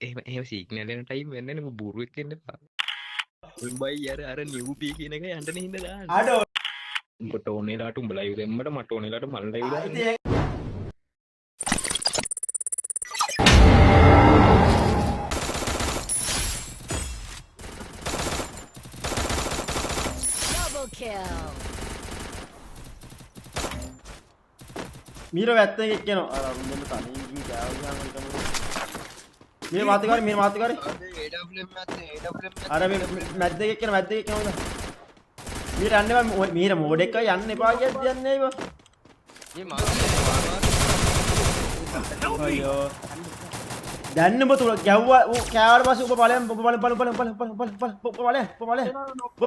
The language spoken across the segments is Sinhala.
එහෙම සිග්නල් එන ටයිම් වෙන්නේ නේ බොරුවෙක් වෙන්න එපා. උඹයි අර නිව්බී කියන එක යන්න හින්දා දාන්න. අඩෝ උඹට ඕන වෙලාවට උඹ ලයිව් දෙන්නට මට ඕන වෙලාවට මම ලයිව් දාන්න. ඉතින් Double kill. මීර වැත්තෙන් එක්කනවා අර මුන්දෙන් තනියෙන් ගිහින් ගාව ගහන එකම මීර මාතිකාරි අර මේ මැද්ද දෙක එක්කන මැද්ද දෙක එක්කනවා මීර යන්න එපා මීර මෝඩ් එක යන්න එපා කියද්දි යන්නේ නේද අයියෝ දැන් ඔබ තුල ගැව්වා ඌ කෑවට පස්සේ ඔබ බලයන් ඔබ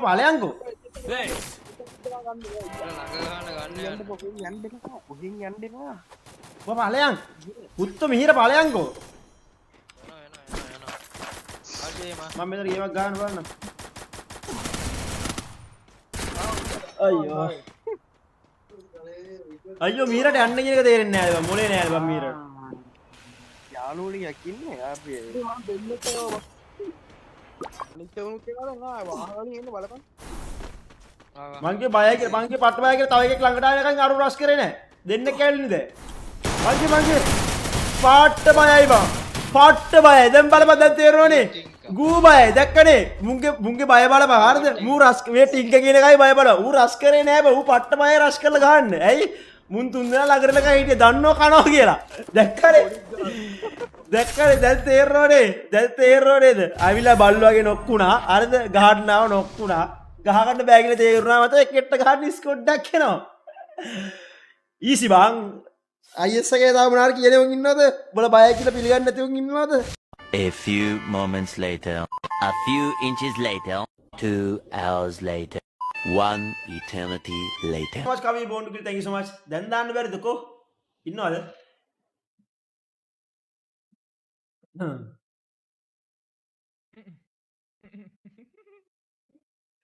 බලයන්කෝ ඔබ බලයන් පුත්තු මිහිර බලයන්කෝ මම මෙතන ගේමක් ගන්න බලන්න අයියෝ මීරට යන්න කියන එක තේරෙන්නේ නැහැ බං මොලේ නැහැ බං මීරට යාළුවලියක් ඉන්නේ අපි මම දෙන්නෙක් ඒවා නිතවුණු කියලා නෑ වාහනේ ඉන්න බලපන් මංගේ බයයි කියලා මංගේ පට්ට බයයි කියලා තව එකෙක් ළඟට ආනකන් අරු රස් කරේ නැහැ දෙන්නෙක් කැවිලිනේ දැන් මංගේ පාට්ට බයයි බං පාට්ට බයයි දැන් බලපන් දැන් තේරෙනවනේ ගූ බයයි දැක්කනේ මුංගේ බය බලපන් හරිද මූ රස් මේ ටින්ක කියන එකයි බය බලපන් ඌ රස් කරේ නැහැ බං ඌ පට්ට බය රස් කරලා ගහන්න ඇයි මුන් තුන් දෙනා ළඟටම හිටියේ දන්නව කනවා කියලා දැක්කනේ දැන් තේරෙනව නේද අවිලා බල්ල වගේ නොක්කුණා අරද ගහන්න ආව නොක්කුණා ගහගන්න බෑ කියලා තේරුණා මත එකෙක්ට ගහන්න ස්කොඩ්ඩක් එනවා ඊසි බං IS එකේ තාම මොනාර කියන්නේ උන් ඉන්නවද උඹලා බයයි කියලා පිළිගන්නේ නැති උන් ඉන්නවද A few moments later, a few inches later, 2 hours later, 1 eternity later. so much කවි බොන්ඩ් කිරි thank you so much දැන් දාන්න බැරිද කො ඉන්නවද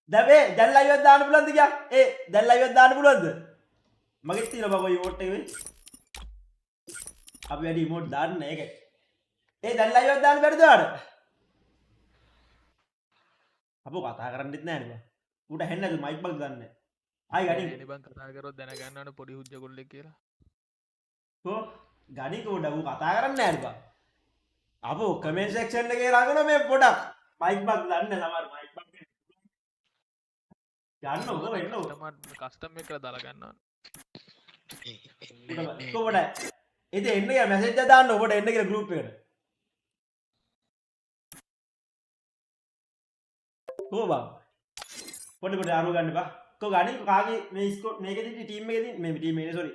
දැන් ලයිව් එකක් දාන්න පුළුවන්ද කියා දැන් ලයිව් එකක් දාන්න පුළුවන්ද මගෙත් තියෙන බබා ඊමෝට් එක වෙයි අපි වැඩි ඊමෝට් දාන්න ඒකයි දැන් ලයිව් එකක් දාන්න බැරිද ඔයාලට අපෝ කතා කරන්නෙත් නෑ නේ බං ඌට හෙන්නේ නැද්ද මයික් බග් ගන්න ආයි ගඩින් නේ බං කතා කරොත් දැනගන්න ඕන පොඩි හුජ්ජ කොල්ලෙක් කියලා කො ගඩින් කොඩ ඌ කතා කරන්නේ නෑ නේ බං අපෝ කමෙන්ට් සෙක්ෂන් එකේ රගන මේ පොඩක් මයික් බග් ගන්න සමහර මයික් බග් ගන්න ඕක වෙන්න ඕක කස්ටම් එක දාලා ගන්න ඕන කොබඩ ඉතින් එන්න කියලා මැසේජ් එක දාන්න ඔබට එන්න කියලා ගෲප් එකට කො බං පොඩි අරු ගන්න බා කො ගණන් කාගේ මේ ස්කෝඩ් මේකෙදි ටීම් එකේදී මේ ටීම් එකේ සෝරි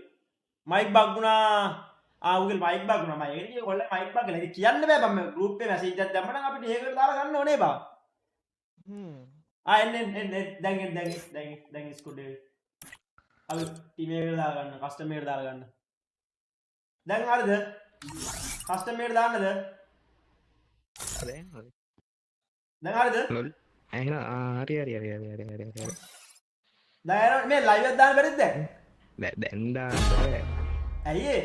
මයික් බග් වුණා උගල් මයික් බග් වුණා මම ඒකට කිය කොල්ල මයික් බග් කියලා කියන්න බෑ බං මේ ගෲප් එකේ මැසේජ් එකක් දැම්මනම් අපිට ඒකට දාලා ගන්න ඕනේ බං එන්න දැන් ස්කෝඩ් එක අපි ටීම් එකට දාලා ගන්න කස්ටම් එකට දාලා ගන්න දැන් හරිද කස්ටම් එකට දාන්නද දැන් හරිද එහෙනම් හරි දැන් මේ ලයිව් එකක් දාන්න බැරිද දැන් දාන්න බෑ ඇයි ඒ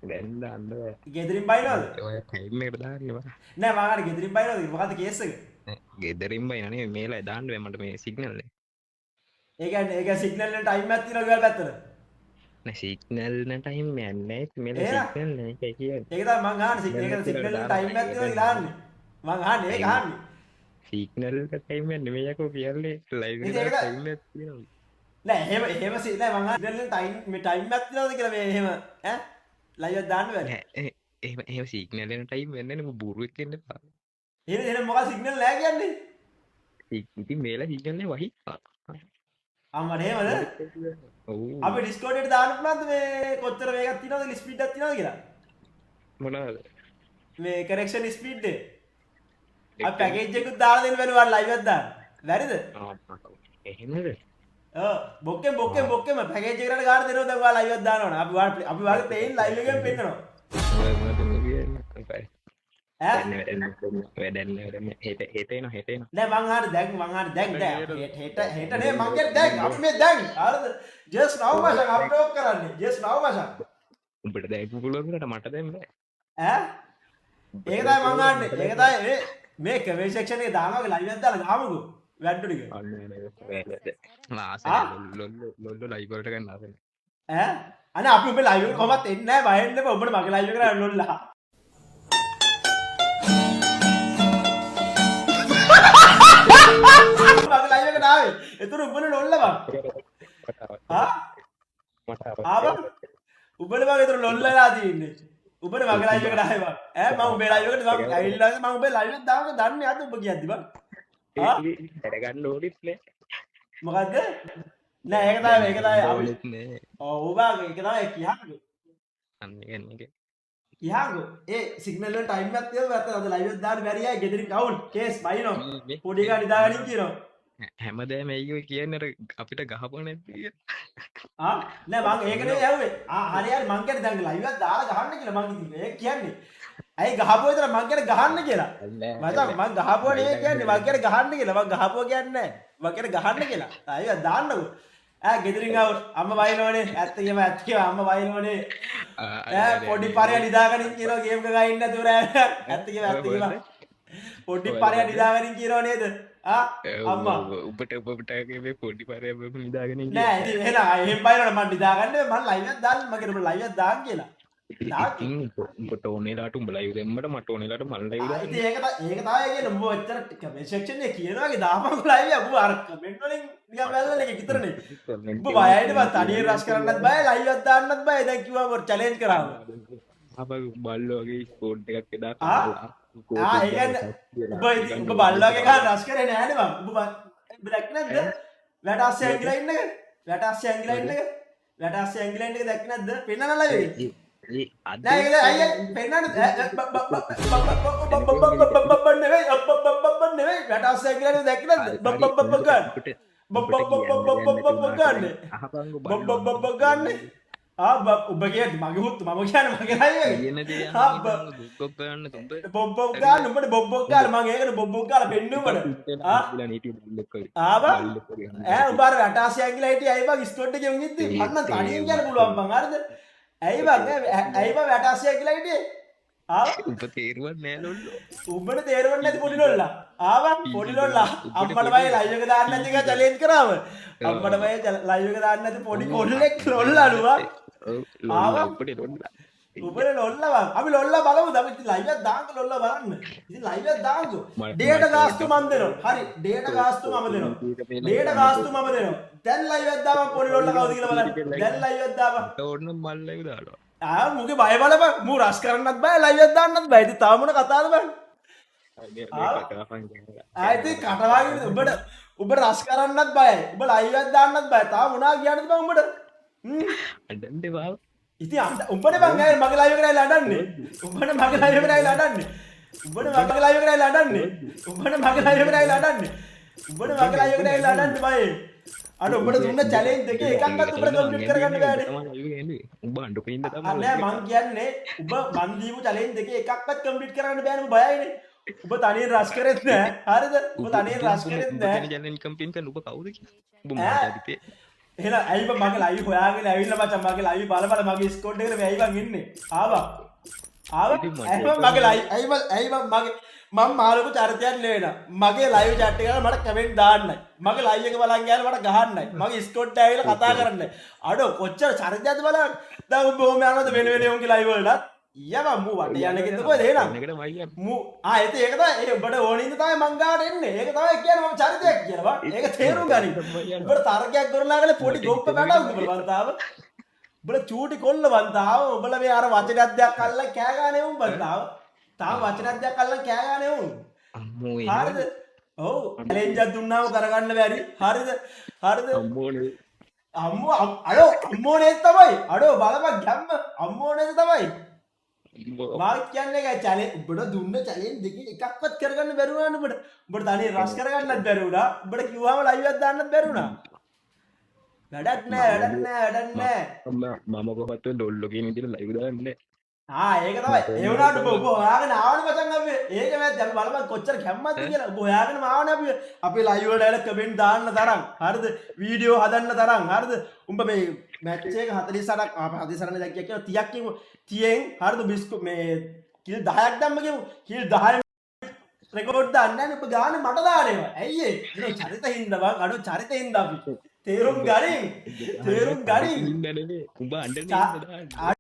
දැන් දාන්න බෑ ගෙදරින් බයිනවද ඔය ටයිම් එකට දාන්න බෑ නෑ මම අර ගෙදරින් බයිනවද මොකද්ද කේස් එක ගෙදරින් බයින නේ මේලා දාන්න බෑ මට මේ සිග්නල් එක ඒ කියන්නේ ඒක සිග්නල් එක ටයිම් එකක් තියෙනවා ඔයාලා පැත්තට නෑ සිග්නල් න ටයිම් යන්නේ මේලා සිග්නල් නෑ ඒකයි කියන්නේ ඒක තමයි මං අහන්නේ සිග්නල් එක ටයිම් එකක් තියෙනවා කියලා අහන්නේ මං අහන්නේ ඒක අහන්නේ සිග්නල් එක ටයිම් එක නෙමෙයි යකෝ කියන්නේ ලයිව් එක ටයිම් එකක් තියෙනවා නෑ එහෙම නෑ මං අහන්නේ ටයිම් එකක් තියෙනවද කියලා මේ එහෙම ඈ ලයිව් එක දාන්න බැහැ එහෙම සිග්නල් එන ටයිම් වෙන්නේ නේ බොරුවෙක් වෙන්න එපා එහෙනම් මොකක්ද සිග්නල් නෑ කියන්නේ ඉතින් මේලා සිග්නල් නේ වහි අම්මට එහෙමද අපි ඩිස්කෝඩ් එකට දාන්න පුළුවන්ද මේ කොච්චර වේගයක් තියෙනවද ස්පීඩ් එකක් තියෙනවද කියලා මොනවාද මේ කනෙක්ෂන් ස්පීඩ් එක අපි පැකේජ් එකකුත් දාලා දෙන්න බැලුවා ලයිව් එකක් දාන්න බැරිද එහෙමද බොක්කෙන් පැකේජ් එකකට ගාන දෙනවා දැන් ඔයා ලයිව් එකක් දානවනේ අපි වාගේ පේන් ලයිව් එකෙන් පෙන්නනවා වැඩන්න හෙට එනවා නෑ මං හරි දැන් හෙට නේ මං කියන්නේ දැන් අපි මේ දැන් හරිද ජස්ට් නව් මචං අපි ටෝක් කරන්නේ ජස්ට් නව් මචං උඹට දැන් පුළුවන් මට දැන් බෑ ඈ ඒක තමයි මං අහන්නේ. ඒක තමයි මේ කමෙන්ට් සෙක්ෂන් එකේ දානවා ලයිව් එකක් දාලා ගහමුකෝ. වැට්ටු ටික. ලොල්ල ලයිබරට ගන්න ආසන ඈ අනේ අපි ඔබ ලයිව් එක කොහොමත් එන්නේ නැහැ බය වෙන්න එපා. ඔබට මගේ ලයිව් එකට ලොල්ලා. මගේ ලයිව් එකට ආවේ. ඒතර ඔබනේ ලොල්ලා බං. ආවා උඹට මගේ ඒතර ලොල්ලාලා තියෙන්නේ. උඹට මගේ ලයිව් එකට ආවේ බං. ඈ මම උඹේ ලයිව් එකට මම ඇවිල්ලා මම උඹේ ලයිව් එක දාන්න දන්නේ අද උඹ කියද්දි බං. දැනගන්න ඕනෙත් නෑ මොකද්ද? නෑ ඒක තමයි අපි ඔව් බං ඒක තමයි කියහන්නේ. අන්න ගන්නක කියහන්නේ. ඒ සිග්නල් වල ටයිම් එකක් තියෙනවා නැත්නම් අද ලයිව් එක දාන්න බැරි අය ගෙදරින් කවුන්ට් කේස් බයිනෝ. පොඩි එකා නිදාගනින් කියනවා. හැමදෑම ඇයි කියන්නට අපිට ගහපන නැති නෑ මං ඒක නෙවෙයි ඇහුවේ. හරි හරි මං කියන්නේ දැන් ලයිව් එකක් දාලා ගහන්න කියලා මං ඉතින් ඒක කියන්නේ. ඇයි ගහපුවා විතර මං කියන්නේ ගහන්න කියලා. මම ගහපුවා නෙවෙයි කියන්නේ මං කියන්නේ ගහන්න කියලා. මං ගහපුවා කියන්නේ නෑ. මං කියන්නේ ගහන්න කියලා. අයියා දාන්නකෝ. ගෙදරින් ආව අම්මා වයින්නෝනේ. ඇත්තම අම්මා වයින්නෝනේ. පොඩි පාරේ නිදාගනින් කියනවා ගේම් එක ගහින්න නැතුව රෑ. ඇත්තම පොඩි පාරේ නිදාගනින් කියනවා නේද? අම්මා උඹට පොඩි පාරය නිදාගෙන නෑ ඉතින් එහෙනම් එහෙම බයිනවනේ මම නිදාගන්න මම ලයිව් එකක් දාන්න මගේ උඹ ලයිව් එකක් දාන්න කියලා. උඹට ඕනෙලාට උඹ ලයිව් දෙන්නට මට ඕනෙලාට මල් ලයිව් දාන්න. ඉතින් ඒක තමයි කියන්නේ උඹ ඔච්චර කමෙන්ට් සෙක්ෂන් එකේ කියනවාගේ දාපන් ලයිව් එක උඹ අර කමෙන්ට් වලින් නිකන් වැල්ලන එක විතරනේ. උඹ බයයිද බා තනියෙන් රස් කරන්නත් බය ලයිව් එකක් දාන්නත් බය දැන් කිව්වම චැලෙන්ජ් කරාම. අපේ බල්ලෝ වගේ ස්කෝඩ් එකක් එදා කාලා. ඒ කියන්නේ උඹ බල්ලෝ වගේ ගහන රස් කරේ නෑනේ මම. උඹ දැක්ක නැද්ද? වැට ASCII ඇංගිලා ඉන්න එක. වැට ASCII ඇංගිලා ඉන්න එක. වැට ASCII ඇංගිලා ඉන්න එක දැක්ක නැද්ද? පෙන්නන ලයිව් එකේ. නෑ ඒක අයියා පෙන්නන්න නෙවෙයි නෙවෙයි වැට ASCII ඇංගිලා දැක්ක නැද්ද? ගන්න. ඔබ කියන්නේ මගේ හුත් මම කියන්නේ මගේ ලයිව් එක. බොබ්බොක් ගන්න තුඹ. බොබ්බොක් ගන්න උඹට බොබ්බොක් ගන්න මම ඒකට බොබ්බොක් ගාලා පෙන්නුවමද? ආවා උඹ අර වැට ASCII ඇංගිලා හිටියේ ඇයි බං ස්කෝඩ් එකේ උන් ඉද්දි මට නම් තනියෙන් කියන්න පුළුවන් බං හරිද? ඇයි බං වැට ASCII ඇංගිලා හිටියේ? උඹ තේරුවත් නෑ ලොල්ලෝ. උඹට තේරුවත් නැති පොඩි ලොල්ලා. ආවා පොඩි ලොල්ලා. අම්මට බය ලයිව් එක දාන්න නැති එක චැලෙන්ජ් කරාම. අම්මට බය ලයිව් එක දාන්න නැති පොඩි කොල්ලෙක් ලොල්ලා නුවා. උඹට ලොල්ලා. උඹට ලොල්ලා බං. අපි ලොල්ලා බලමුද? අපි ලයිව් එකක් දාන්න ලොල්ලා බලන්න. ඉතින් ලයිව් එකක් දාන්නකෝ. ඩේටා ගාස්තු මම දෙනවා. හරි ඩේටා ගාස්තු මම දෙනවා. ඩේටා ගාස්තු මම දෙනවා. දැන් ලයිව් එකක් දාපන් පොඩි ලොල්ලා කවුද කියලා බලන්න. දැන් ලයිව් එකක් දාපන්. ඕන්න මල් ලයිව් දානවා. මුගේ බය බලපන් මූ රස් කරන්නත් බෑ ලයිව් එකක් දාන්නත් බෑ. ඉතින් තාම මොන කතාවද බං? ආයිත් කටවාගෙන උඹට රස් කරන්නත් බයයි. උඹ ලයිව් එකක් දාන්නත් බෑ. තාම මොනවා කියන්නද බං උඹට? අඩන්නේ බා. ඉතින් උඹනේ බං ආයේ මගේ ලයිව් එකට ඇවිල්ලා අඩන්නේ. උඹනේ මගේ ලයිව් එකට ඇවිල්ලා අඩන්නේ. උඹනේ මගේ ලයිව් එකට ඇවිල්ලා අඩන්නේ. උඹනේ මගේ ලයිව් එකට ඇවිල්ලා අඩන්නේ. උඹනේ මගේ ලයිව් එකට ඇවිල්ලා අඩන්නේ බයි. අර උඹට දුන්න චැලෙන්ජ් දෙකේ එකක්වත් උඹට කම්ප්ලීට් කරගන්න බෑනේ. උඹ අඬ පින්න තමයි. නෑ මං කියන්නේ උඹ මන් දීපු චැලෙන්ජ් දෙකේ එකක්වත් කම්ප්ලීට් කරගන්න බෑනේ උඹ බයයිනේ. උඹ තනියෙන් රස් කරෙත් නෑ. හරිද? උඹ තනියෙන් රස් කරෙත් නෑ. චැලෙන්ජ් කම්ප්ලීට් කරන්න උඹ කවුද කියලා. උඹ මට අදිතේ. එහෙනම් ඇයි බං මගේ ලයිව් හොයාගෙන ඇවිල්ලා මචං මගේ ලයිව් බල බල මගේ ස්කෝඩ් එකට මේ ඇයි බං ඉන්නේ? ආවා. ඇයි බං මගේ ලයිව් ඇයි බං මගේ මම මාළු චරිතයක් නෙවෙයි. මගේ ලයිව් chat එකට මට කමෙන්ට් දාන්නයි. මගේ ලයිව් එක බලන් ගියාම මට ගහන්නයි. මගේ ස්කෝඩ් ඇවිල්ලා කතා කරන්නයි. අඩෝ කොච්චර චරිතයක්ද බලන්න. දැන් උඹ ඔහොම යනවද වෙන වෙන උන්ගේ ලයිව් වලට? ඊයම මූ වට යන්නේ කිව්ද කොහෙද එහෙනම්? මූ ඒක තමයි ඒ උඹට ඕනින්ද තමයි මං ගාට එන්නේ. ඒක තමයි කියන්නේ මම චරිතයක් කියලා බං. ඒක තේරුම් ගනින්. උඹට තරකයක් කරලාගල පොඩි ගොප්ප බඩවුද උඹ වන්තාව? උඹලා චූටි කොල්ල වන්තාව. උඹලා මේ අර වචනයක් දෙයක් අල්ලලා කෑ ගානේ උඹ වන්තාව. තාම වචනයක් දෙයක් අල්ලන් කෑ ගානේ උන්. අම්මෝ හරිද? ඔව් චැලෙන්ජ් එකක් දුන්නාම කරගන්න බැරි. හරිද? හරිද? අම්මෝනේ. අම්මෝ අඩෝ අම්මෝනේ තමයි. අඩෝ බලපන් ගැම්ම අම්මෝනේ තමයි. මම කියන්නේ ඒක චැලෙන්ජ් උඹට දුන්න චැලෙන්ජ් දෙකේ එකක්වත් කරගන්න බැරි වුණානේ උඹට. උඹට තනියෙන් රස් කරගන්නත් බැරි වුණා. උඹට කිව්වම ලයිව් එකක් දාන්නත් බැරි වුණා. වැඩක් නෑ. මම කොහොමද ඩොල්ලෝ කියන විදිහට ලයිව් දාන්නේ. ඒක තමයි. ඒ වුණාට ඔබ හොයාගෙන ආවනේ මචං අපි. ඒක වැද්ද අපි බලපන් කොච්චර කැම්මක්ද කියලා. ඔබ හොයාගෙන ආවනේ අපි ලයිව් වලට ඇවිල්ලා කමෙන්ට් දාන්න තරම්. හරිද? වීඩියෝ හදන්න තරම්. හරිද? උඹ මේ මැච් එක 48ක් 48 දැක්කිය කියලා 30ක් කිව්ව 30න් හරිද බිස්කු මේ කිල් 10ක් දැම්ම කියමු. කිල් 10 රෙකෝඩ් දාන්න නැහැ ඔබ ගාන මට දානවා. ඇයි ඒ? ඒක චරිත හින්දා බං. අඩෝ චරිත හින්දා අපි. තේරුම් ගනින්. තේරුම් ගනින්. හින්දා නෙමෙයි. උඹ අඬන්නේ හින්දා දාන්නේ.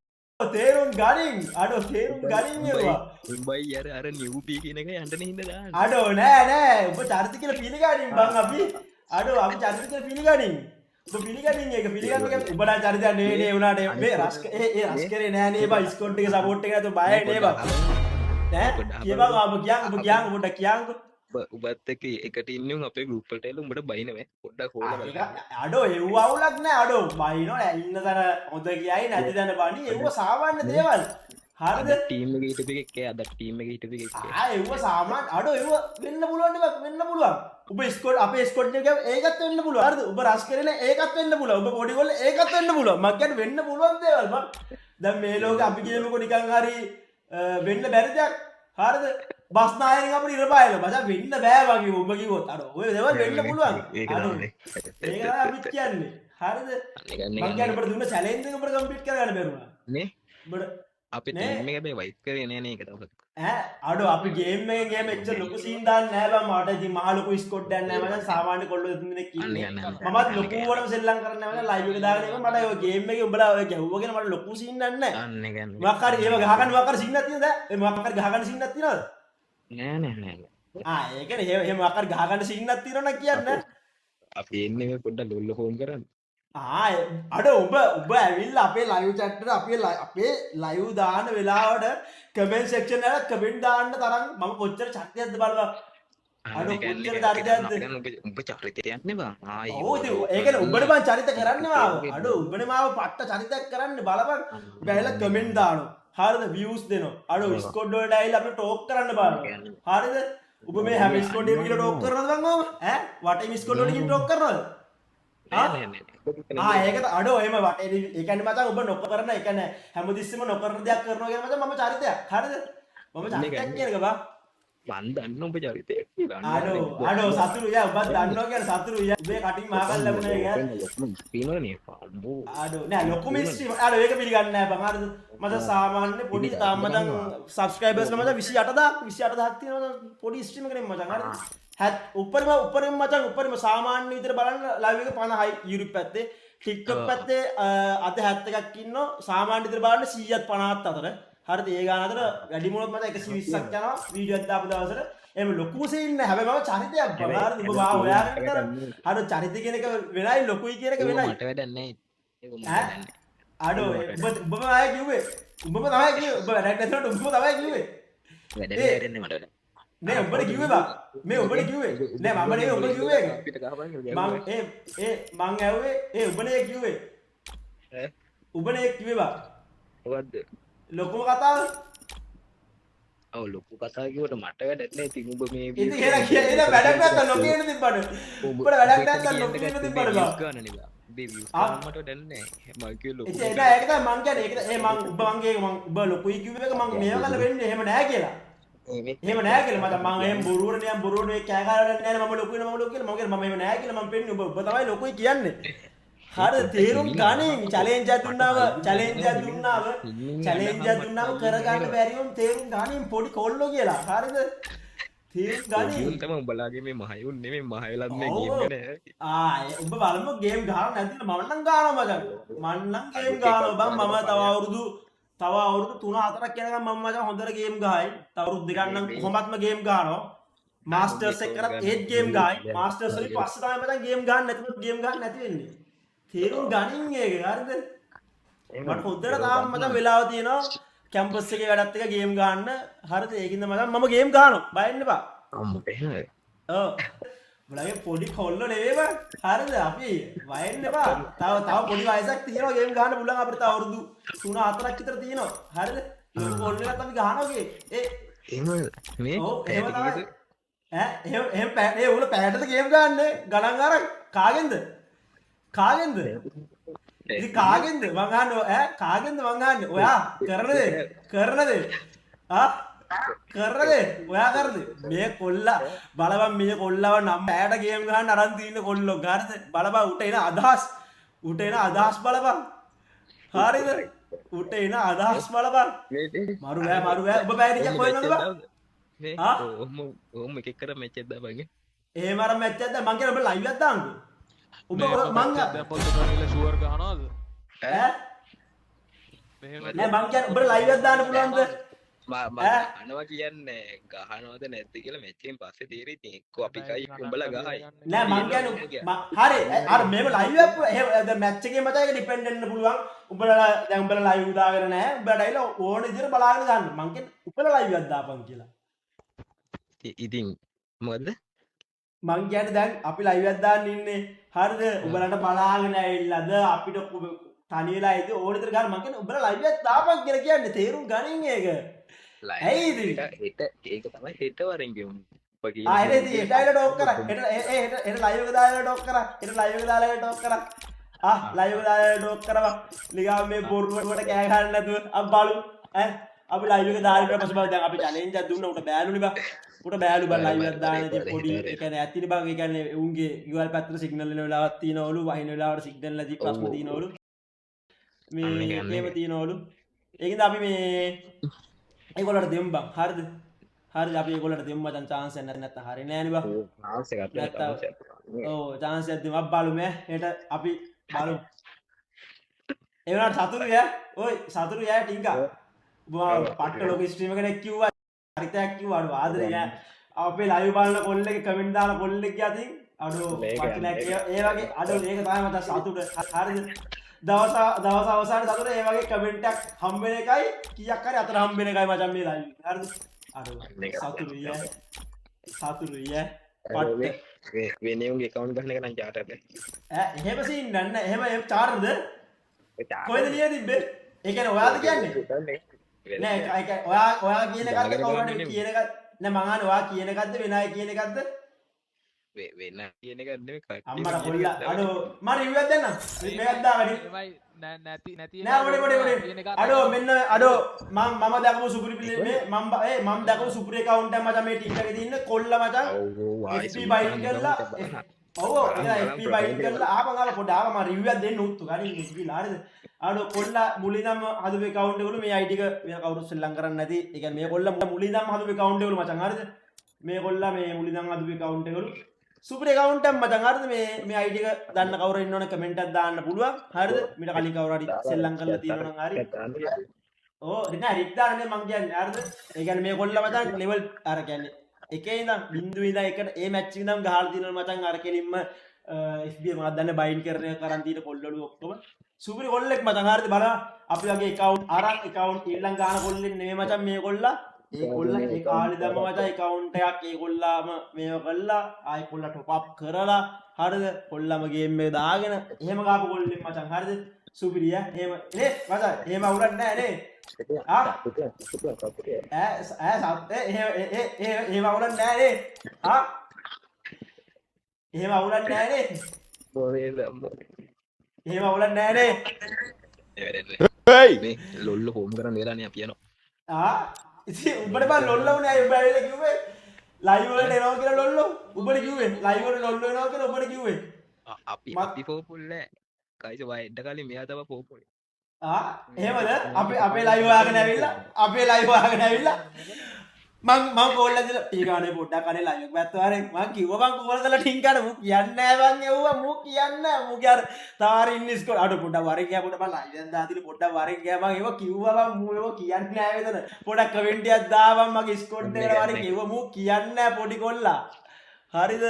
තේරුම් ගනින්. අඩෝ තේරුම් ගනින් ඒවා. උඹයි අර නිව්බී කියන එක අඬන්නේ හින්දා දාන්නේ. අඩෝ නෑ ඔබ චරිත කියලා පිළිගනින් බං අපි. අඩෝ අපි චරිත කියලා පිළිගනින්. ඔබ පිළිගනින් ඒක පිළිගන්න එක ඔබ නම් චරිතයක් නේ උනාට මේ රස් ඒ රස් කරේ නෑ නේ බා ස්කොට් එක සපෝට් එක නැතුව බයයි නේ බා. ඈ කියපන් ඔබ කියන් පොඩ්ඩක් කියන්කෝ. උබත් එක්ක එකට ඉන්නේ උන් අපේ ගෲප් වලට එලා උඹට බයිනවා පොඩ්ඩක් හොයලා බලන්න. අඩෝ එව්ව අවුලක් නෑ අඩෝ බයිනෝ ඉන්න තැන හොඳ කියයි නැති තැන බණි එව්ව සාමාන්‍ය දේවල්. හරිද? ටීම් එකේ හිටපු එකේ අද ටීම් එකේ හිටපු එකේ එව්ව සාමාන්‍ය අඩෝ එව්ව වෙන්න පුළුවන් නේ වෙන්න පුළුවන්. ඔබ ස්කොට් අපේ ස්කොට් එක ඒකත් වෙන්න පුළුවන්. හරිද? ඔබ රස් කරේන ඒකත් වෙන්න පුළුවන්. ඔබ පොඩි ගොල්ල ඒකත් වෙන්න පුළුවන්. මම කියන්නේ වෙන්න පුළුවන් දේවල් මම. දැන් මේ ලෝකේ අපි කියමුකෝ නිකන් හරි වෙන්න බැරි දෙයක්. හරිද? බස් නායකයන් අපිට ඉරපායල මචං වෙන්න බෑ වගේ ඔබ කිව්වොත් අර ඔය දේවල් වෙන්න පුළුවන්. ඒක තමයි අපිත් කියන්නේ. හරිද? මම කියන්නේ ඔබට දුන්න චැලෙන්ජ් එක ඔබට කම්ප්ලීට් කරගන්න බැරුණා. නේ? ඔබට අපේ ටීම් එක මේ වයිප් කරේ නෑ නේ ඒක තමයි. අඩෝ අපි ගේම් එකේ ගේම් එච්චර ලොකු සීන් දාන්නේ නෑ බං මට ඉතින් මහ ලොකු ස්කොට් එකක් නෑ මචං සාමාන්‍ය කොල්ලෝ දෙතුන් දෙනෙක් ඉන්නේ මමත් ලොකුවටම සෙල්ලම් කරන්නේ නෑ මචං ලයිව් එක දාගෙන ඉන්න මට ඔය ගේම් එකේ උඹලා ඔය ගැහුවගෙන මට ලොකු සීන් නෑ අන්න ගන්න මොකක් හරි ඒව ගහගන්න මොකක් හරි සීන් එකක් තියෙනවද ඒ මොකක් හරි ගහගන්න සීන් එකක් තියෙනවද නෑ ඒ කියන්නේ එහෙම මොකක් හරි ගහගන්න සීන් එකක් තියෙනවද කියන්නේ අපි එන්නේ මේ පොඩ්ඩක් ලොල්ල ෆෝම් කරන්න අඩ ඔබ ඇවිල්ලා අපේ ලයිව් chat එකට අපේ ලයිව් දාන වෙලාවට කමෙන්ට් සෙක්ෂන් එකට කමෙන්ට් දාන්න තරම් මම කොච්චර ශක්තියක්ද බලවා අඩ කොච්චර දර්ශනයක්ද උඹ චරිතයක් යන්නේ බං ඔව් ඉතින් ඒකනේ උඹනේ මං චරිත කරන්නේ මාව අඩ උඹනේ මාව පට්ට චරිතයක් කරන්නේ බලපන් බැලලා කමෙන්ට් දානවා හරිද views දෙනවා අඩ ස්කොඩ් වලට ඇවිල්ලා අපිට ටෝක් කරන්න බලන්න හරිද ඔබ මේ හැම ස්කොඩ් එකකින් ටෝක් කරනවද බං ඔබ ඈ වටේ ස්කොඩ් වලකින් ටෝක් කරනවද ඒක අඩෝ එහෙම වටේ ඒ කියන්නේ මචං ඔබ නොකරන ඒ කියන්නේ හැමතිස්සෙම නොකරන දෙයක් කරනවා කියන මචං මම චරිතයක් හරිද මම චරිතයක් කියන එක බා මන් දන්න ඔබ චරිතයක් කියලා අඩෝ සතුරු යා ඔබ දන්නවා කියන සතුරු යා ඔබේ කටින් මහකල් ලැබුණේ යා පේනවනේ අම්බෝ අඩෝ නෑ ලොකු මිස්ට්‍රි අඩෝ ඒක පිළිගන්නේ නෑ බං හරිද මචං සාමාන්‍ය පොඩි තාම මචං සබ්ස්ක්‍රයිබර්ස් ලා මචං 28000ක් තියෙනවා පොඩි ස්ට්‍රීම් එකකින් මචං හරිද උපරිම මචං උපරිම සාමාන්‍ය විදිහට බලන්න ලයිව් එක 50යි YouTube පැත්තේ TikTok පැත්තේ අද 71ක් ඉන්නවා සාමාන්‍ය විදිහට බලන්න 100ත් 50ත් අතර හරිද ඒ ගාන අතර වැඩි මුලත් මචං 120ක් යනවා වීඩියෝ එකක් දාපු දවසට එහෙම ලොකු සීන් නෑ හැබැයි මම චරිතයක් බං හරිද ඔබ මාව හොයාගෙන කරා අර චරිත කියන එක වෙනයි ලොකුයි කියන එක වෙනයි මට වැඩක් නෑ ඒක මට අඩෝ ඔබ තමයි කිව්වේ ඔබ වැඩක් නැතුවට ඔබ තමයි කිව්වේ වැඩේ වැඩන්නේ මට වැඩ නේ ඔබට කිව්වේ බා මේ ඔබට කිව්වේ නෑ මම නේ ඔබ කිව්වේ අපිට ගහපන් මං මං ඇහුවේ ඔබනේ කිව්වේ ඈ ඔබනේ කිව්වේ බා මොකද්ද ලොකුම කතාව ඔව් ලොකු කතාව කිව්වට මට වැඩක් නෑ ඉතින් ඔබ මේ ඉතින් එහෙනම් කියන්න වැඩක් නැත්නම් නොකියන තිබ්බට ඔබට වැඩක් නැත්නම් නොකියන තිබ්බට බා ගන්න නේ බා ඔබේ views ගන්න මට වැඩක් නෑ මම කිව්ව ලොකු ඉතින් ඒක තමයි මං කියන්නේ ඒක ඒ මං ඔබ ලොකුයි කිව්ව එක මං මේව කරලා වෙන්නේ එහෙම නෑ කියලා එහෙම නෑ කියලා මම එහෙම බොරුවට නියම් බොරුවට මේ කෑ ගහලා නෑ මම ලොකුයි මම ලොකු කියලා මම කියන්නේ මම එහෙම නෑ කියලා මම පෙන්නේ ඔබ තමයි ලොකුයි කියන්නේ හරිද තේරුම් ගනින් චැලෙන්ජ් එකක් දුන්නාම කරගන්න බැරි වුන් තේරුම් ගනින් පොඩි කොල්ලෝ කියලා හරිද තේරුම් ගනින් තමයි උඹලාගේ මේ මහයුන් නෙමෙයි මහයලත් මේ ගේම් එක උඹ බලමු ගේම් ගහන්න නැතිනම් මම නම් ගහනවා මචං මම නම් ගේම් ගහනවා බං මම තව අවුරුදු 3-4ක් යනකම් මම මචං හොඳට ගේම් ගහයි. තව අවුරුදු දෙකක් නම් කොහොමත්ම ගේම් ගහනවා. මාස්ටර්ස් එක කරත් ඒත් ගේම් ගහයි. මාස්ටර්ස් වලින් පස්සේ තමයි මචං ගේම් ගහන්න නැතුව ගේම් ගහන්න නැති වෙන්නේ. තේරුම් ගනින් ඒක හරිද? මට හොඳට තාම මචං වෙලාව තියෙනවා කැම්පස් එකේ වැඩත් එක ගේම් ගහන්න. හරිද? ඒකින්ද මචං මම ගේම් ගහනවා. බය වෙන්න එපා. අම්මෝ එහෙමද? ඔව්. උඹලගේ පොඩි කොල්ලෝ නෙවෙයි බං. හරිද? අපි බය වෙන්න එපා. තව පොඩි වයසක් තියෙනවා ගේම් ගහන්න පුළුවන් අපිට තව අවුරුදු 3-4ක් විතර තියෙනවා. හරිද? ලොකු කොල්ලෙක්වත් අපි ගහනවා ගේ. එහෙමද? මේ ඔව් එහෙම තමයි. එහෙම උල පැහැටද ගේම් ගහන්නේ? ගණන් අර කාගෙන්ද? කාගෙන්ද? ඉතින් කාගෙන්ද? මං අහන්නේ කාගෙන්ද මං අහන්නේ? ඔයා කරන දේ කරද ඔයා කරද මේ කොල්ලා බලපන් මේ කොල්ලව නම් පැයට ගේම් ගහන්න අරන් තියෙන කොල්ලෝ හරිද බලපන් උට එන අදහස් බලපන් හරිද උට එන අදහස් බලපන් මරු බෑ ඔබ බෑරික කොහෙනවද බා ආ? ඕම එකක් කර මැච්චෙක් දාපන්ගේ එහෙම අර මැච් එකක් දැන් මං කියන ඔබ ලයිව් එකක් දාන්නකෝ මං දැන් පොල්තනගල ෂුවර් ගහනවාද ඈ මෙහෙම නෑ මං කියන්නේ ඔබට ලයිව් එකක් දාන්න පුළුවන්ද ගහනවා කියන්නේ ගහනවද නැද්ද කියලා මැච්චෙන් පස්සේ තේරෙයි ඉතින් එක්ක අපි කයි උඹලා ගහයි නෑ මං කියන්නේ හරි අර මේව ලයිව් එකක් දැන් මැච් එකේ මත ඒක ඩිපෙන්ඩ් වෙන්න පුළුවන් උඹලා දැන් උඹලා ලයිව් දාගෙන නැහැ උඹලා ඇවිල්ලා ඕන විදිහට බලාගෙන දාන්න මං කියන්නේ උඹලා ලයිව් එකක් දාපන් කියලා ඉතින් මොකද මං කියන්නේ දැන් අපි ලයිව් එකක් දාන්න ඉන්නේ හරිද උඹලට බලාගෙන ඇවිල්ලාද අපිට තනි වෙලා ඉද ඕන විදිහට ගන්න මං කියන්නේ උඹලා ලයිව් එකක් දාපන් කියලා කියන්නේ තේරුම් ගනින් ඒක ඇයි ඉතින් හෙට ඒක තමයි හෙට වරෙන් ගෙමු ආ හෙට ඉතින් හෙට ආයෙත් ඩොක් කරා හෙට ලයිව් එක දාලා ඩොක් කරා හෙට ලයිව් එක දාලා ඩොක් කරා ආ ලයිව් එක දාලා ඩොක් කරා නිකන් මේ බොරුවට කෑ ගන්න නැතුව අපි බලමු ඈ අපි ලයිව් එක දාලා ඊට පස්සේ දැන් අපි චැලෙන්ජ් එකක් දුන්නා උට බෑලුනේ බා උට බෑලු බා ලයිව් එකක් දාන්න ඉතින් පොඩි ඒ කියන්නේ ඇත්තිනේ බං ඒ කියන්නේ උන්ගේ ගෙවල් පැත්තට සිග්නල් එන වෙලාවක් තියෙනවලු වහින වෙලාවට සිග්නල් නැති ප්‍රශ්න තියෙනවලු මේ ඒකම තියෙනවලු ඒකින්ද අපි මේ ඒගොල්ලන්ට දෙමු බං හරිද හරිද අපි ඒගොල්ලන්ට දෙමු මචං chance එකක් නැත්නම් හරියන්නේ නෑනේ බං chance එකක් නැත්නම් ඔව් chance එකක් දෙමු අපි බලමු හෙට අපි බලමු ඒ වුණාට සතුටුයි ඈ ඔයි සතුටුයි ඈ ටින්කා ඔබ පට්ට ලොකු ස්ට්‍රීම් එකකට කිව්වා හරිතයක් කිව්වා අඩු ආදරේ ඈ අපේ ලයිව් බලන කොල්ලෙක් කමෙන්ට් දාන කොල්ලෙක් ගියාතින් අඩු පට්ට ඒ වගේ අඩු ඒක තමයි මට සතුට හරිද දවස් අවසානයේ සතුට ඒ වගේ කමෙන්ට් එකක් හම්බ වෙන එකයි කීයක් හරි අතර හම්බ වෙන එකයි මචං මේ ලයිව් හරිද අඩු සතුටුයි ඈ පට්ට වෙනියුන්ගේ account ගන්න එක නම් charter එක එහෙම සීන් නන්න එහෙම චාර්ද කොයිද ලිය තිබ්බේ ඒ කියන්නේ ඔයාද කියන්නේ නෑ ඒක ඔයා කියන එකක්ද කවුරුහරි කියන එකක් නෑ මං අහන්නේ ඔයා කියන එකක්ද වෙන අය කියන එකක්ද වෙන කියන එක නෙමෙයි අම්මලා පොල්ලා අඩෝ මම රිවිව් එකක් දෙන්නම් මේකක් දාගනි නැති නෑ පොඩි අඩෝ මෙන්න අඩෝ මම දැකපු සුපුරි පිළි මේ මම දැකපු සුපුරි account එක මචං මේ ටික් එකේ තියෙන කොල්ල මචං FP බයින් කරලා ඔව් FP බයින් කරලා ආපන් පොඩි ආව මම රිවිව් එකක් දෙන්න උත්තු ගනි ඉස්විලා හරිද අඩෝ කොල්ල මුලින්ම හදපු account එකවල මේ ID එක මේ කවුරුත් සෙල්ලම් කරන්නේ නැති ඒ කියන්නේ මේ කොල්ල මුලින්ම හදපු account එකවල මචං හරිද මේ කොල්ල මේ මුලින්ම හදපු account එකවල සුපර් account එක මචං හරිද මේ ID එක දන්න කවුරු ඉන්නවනේ කමෙන්ට් එකක් දාන්න පුළුවන් හරිද මීට කලින් කවුරු හරි සෙල්ලම් කරලා තියෙනවා නම් හරි ඕ රිනා රික් දාන්නේ මං කියන්නේ හරිද ඒ කියන්නේ මේ කොල්ල මචං ලෙවල් අර කියන්නේ එකේ ඉඳන් බිඳුවේ ඉඳන් එකට ඒ මැච් එකේ ඉඳන් ගහලා තියෙනවා මචං අර කෙලින්ම FB මම දන්නේ බයින් කරන් තියෙන කොල්ලලු ඔක්කොම සුපර් කොල්ලෙක් මචං හරිද බලන්න අපි වගේ account අරන් account ඊළඟ ගාන කොල්ලෙන් නෙමෙයි මචං මේ කොල්ලා ඒ කොල්ලා ඒ කාලේ දැම්ම මචං account එකක් ඒ කොල්ලාම මේව කළා ආයි කොල්ලා top up කරලා හරිද කොල්ලාම ගේම් එක දාගෙන එහෙම ගාපු කොල්ලෙක් මචං හරිද සුපිරිය එහෙම නේ මචං එහෙම අවුලක් නැහැ නේ එහෙම අවුලක් නැහැ නේ එහෙම අවුලක් නැහැ නේ එහෙම අවුලක් නැහැ නේ මේ ලොල්ල හෝම් කරන්න වෙලානේ අපි යනවා ඉතින් උඹට බං ලොල්ල වුණේ අය උඹ ඇවිල්ලා කිව්වේ ලයිව් වලට එනවා කියලා ලොල්ල උඹට කිව්වේ ලයිව් වලට ලොල්ල වෙනවා කියලා උඹට කිව්වේ අපි පෝපුල් නෑ කයිස වයිඩ් කාලේ මෙයා තමයි පෝපුල් එහෙමද අපේ ලයිව් හොයාගෙන ඇවිල්ලා මං කෝල් එකක් දීලා ඊගානේ පොඩ්ඩක් අනේ ලයිව් එක පැත්ත වරෙන් මං කිව්වා බං කෝල් කරලා ටින්කට මූ කියන්නේ නෑ බං එව්වා මූ කියන්නේ නෑ මූ කිය අර තාර ඉන්නේ ස්කෝල් අඩ පොඩ්ඩක් වරෙන් ගියා පොඩ්ඩක් මං ලයිව් එකක් දාතිලි පොඩ්ඩක් වරෙන් ගියා මං ඒවා කිව්වා බං මූ ඒවා කියන්නේ නෑ වේදන පොඩ්ඩක් කමෙන්ට් එකක් දාපන් මගේ ස්කෝඩ් එකට වරෙන් ඒවා මූ කියන්නේ නෑ පොඩි කොල්ලා හරිද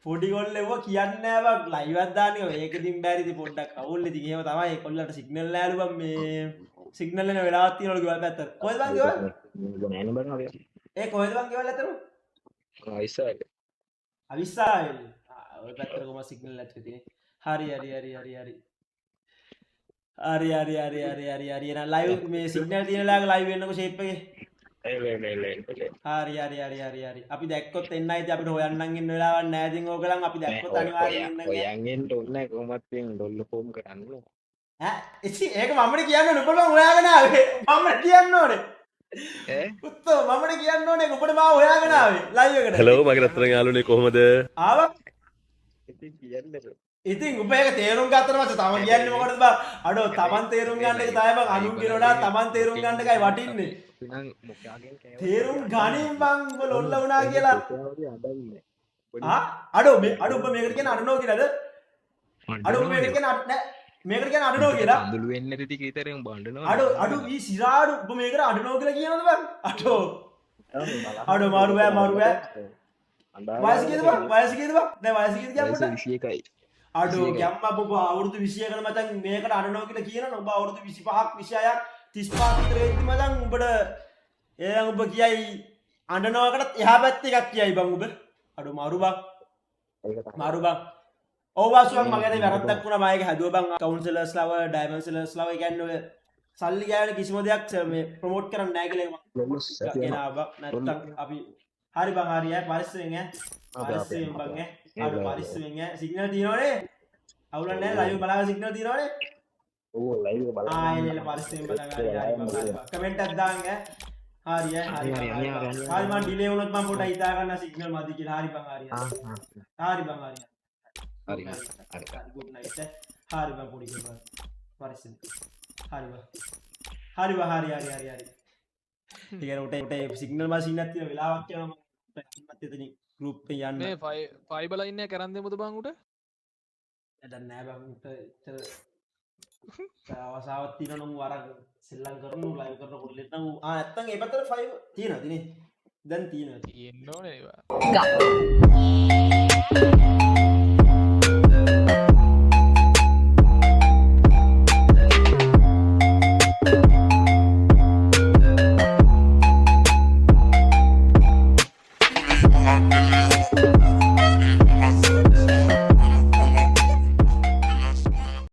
පොඩි කොල්ල ඒවා කියන්නේ නෑ බං ලයිව් එකක් දාන්නේ ඒකෙදින් බෑරි ඉතින් පොඩ්ඩක් අවුල් ඉතින් එහෙම තමයි ඒ කොල්ලන්ට සිග්නල් නෑලු බං මේ සිග්නල් එන වෙලාවක් තියෙනවලු ගෙවල් පැත්තට කොහෙද බං ගෙවල් නෑනේ බං අපි ඒ කොහෙද බං ගෙවල් ඇතරු අවිස්සාවල ඔය පැත්තට කොහම සිග්නල් නැති තියෙන්නේ හරි එහෙනම් ලයිව් මේ සිග්නල් තියෙන ලාග ලයිව් වෙන්නකො ෂේප් එකේ හරි අපි දැක්කොත් එන්නයි ඉතින් අපිට හොයන්නම් ඉන්න වෙලාවක් නැහැ ඉතින් ඕගලන් අපි දැක්කොත් අනිවාර්යෙන් එන්න ඔයන්ගෙන් ඕනේ කොහොමත් වෙන ඩොල්ල ෆෝම් කරන්න ඉතින් ඒක මමනේ කියන්න ඕනේ උඹ හොයාගෙන ආවේ මමනේ කියන්න ඕනේ උත්තෝ මමනේ කියන්න ඕනේ උඹට මාව හොයාගෙන ආවේ ලයිව් එකට හෙලෝ මගේ රත්තරන් යාළුවනේ කොහමද ආවා ඉතින් කියන්න ඉතින් උඹ ඒක තේරුම් ගත්තට පස්සේ තම කියන්නේ මොකටද බං? අඩෝ තමන් තේරුම් ගන්න එක තමයි බං අනුන් කියනවලා තමන් තේරුම් ගන්න එකයි වටින්නේ. නම් මොකක්ගෙන් කෑවත් තේරුම් ගනින් බං උඹ ලොල්ල වුණා කියලා. අඩන්නේ අඩෝ උඹ මේකට කියන අඩනෝ කියලාද? අඩෝ උඹ මේකට කියන නෑ මේකට කියන අඩනෝ කියලා. අඳුළු වෙන්න ඇති කීතරෙන් බණ්ඩනවා අඩෝ ඊ සිරාඩු උඹ මේකට අඩනෝ කියලා කියනවද බං? අඩෝ මාරු බෑ වයස කීයද බං? වයස කීයද බං? දැන් වයස කීයද කියන්නට? 21යි අඩෝ ගැම්මා ඔබ අවුරුදු 20කට මචං මේකට අඩනෝ කියලා කියනවා. ඔබ අවුරුදු 25ක් 26ක් 35ක් විතර වෙද්දි මචං උඹට එයා උඹ කියයි අඬනවකට එහා පැත්තේ එකක් කියයි බං උඹ. අඩෝ මාරු බං. ඔව් වාසුවක් මගේ වැරද්දක් වුණා මම ඒක හැදුවා බං. කවුන්සලර්ස්ලාව ඩයිමන්සලර්ස්ලාව කියන්නේ ඔය සල්ලි ගෑවෙන කිසිම දෙයක් මේ ප්‍රොමෝට් කරන්නේ නැහැ කියලා මම කියනවා බං. නැත්තම් අපි හරි බං හරි පරිස්සමෙන් පරිස්සමෙන් බං අඩෝ පරිස්සමෙන් සිග්නල් තියෙනවනේ. අවුලක් නැහැ ලයිව් බලාගෙන සිග්නල් තියෙනවනේ. ඕ ලයිව් බලන්න ආයෙත් පරිස්සමෙන් බලන්න හරි කමෙන්ට් එකක් දාන්න හරි මම ඩිලේ වුණොත් මම පොඩ්ඩක් හිතා ගන්න සිග්නල් මදි කියලා. හරි බං හරි බං හරි ගුඩ් නයිට් හරි බං පොඩි කරලා පරිස්සමෙන් හරි බං හරි ටික උට සිග්නල් මැෂින් එකක් තියෙන වෙලාවක් යනවා මම එතනින් ගෲප් එකේ යන්න. මේ ෆයිබර් ලයින් එක කරන් දෙමුද බං උට? දැන් නෑ බං උට එච්චර අවසාවක් තියෙනවා නම් වරක් සෙල්ලම් කරනු ලයිව් කරනකොට නැත්නම් නැත්තම් ඒ පැත්තට 5 තියෙනවද නේ? දැන් තියෙනවා. තියෙන්න ඕනේ ඒවා.